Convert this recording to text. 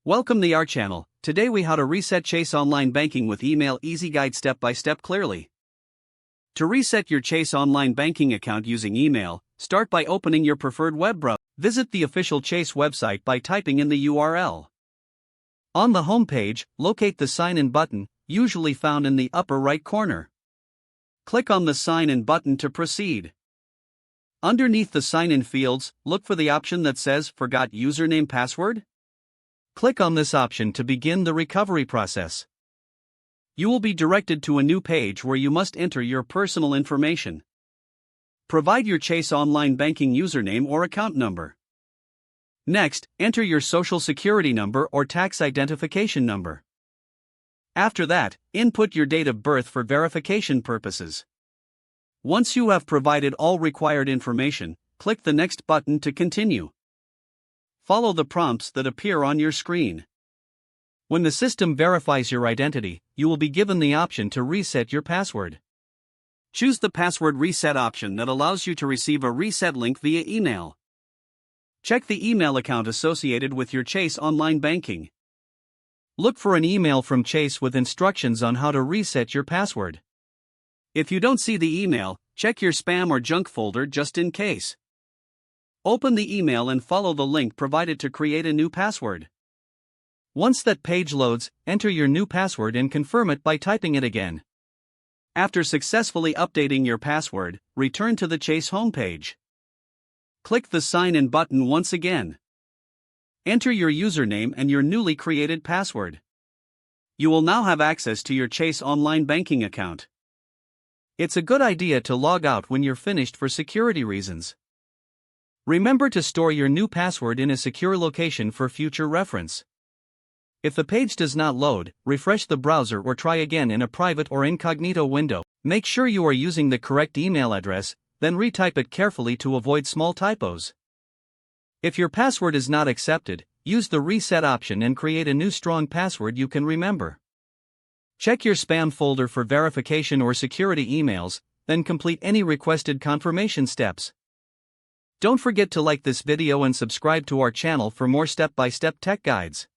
Welcome to our channel. Today we how to reset Chase Online Banking with email easy guide step by step clearly. To reset your Chase Online Banking account using email, start by opening your preferred web browser. Visit the official Chase website by typing in the URL. On the home page, locate the Sign In button, usually found in the upper right corner. Click on the Sign In button to proceed. Underneath the Sign In fields, look for the option that says Forgot Username Password. Click on this option to begin the recovery process. You will be directed to a new page where you must enter your personal information. Provide your Chase Online Banking username or account number. Next, enter your social security number or tax identification number. After that, input your date of birth for verification purposes. Once you have provided all required information, click the Next button to continue. Follow the prompts that appear on your screen. When the system verifies your identity, you will be given the option to reset your password. Choose the password reset option that allows you to receive a reset link via email. Check the email account associated with your Chase Online Banking. Look for an email from Chase with instructions on how to reset your password. If you don't see the email, check your spam or junk folder just in case. Open the email and follow the link provided to create a new password. Once that page loads, enter your new password and confirm it by typing it again. After successfully updating your password, return to the Chase homepage. Click the Sign In button once again. Enter your username and your newly created password. You will now have access to your Chase Online Banking account. It's a good idea to log out when you're finished for security reasons. Remember to store your new password in a secure location for future reference. If the page does not load, refresh the browser or try again in a private or incognito window. Make sure you are using the correct email address, then retype it carefully to avoid small typos. If your password is not accepted, use the reset option and create a new strong password you can remember. Check your spam folder for verification or security emails, then complete any requested confirmation steps. Don't forget to like this video and subscribe to our channel for more step-by-step tech guides.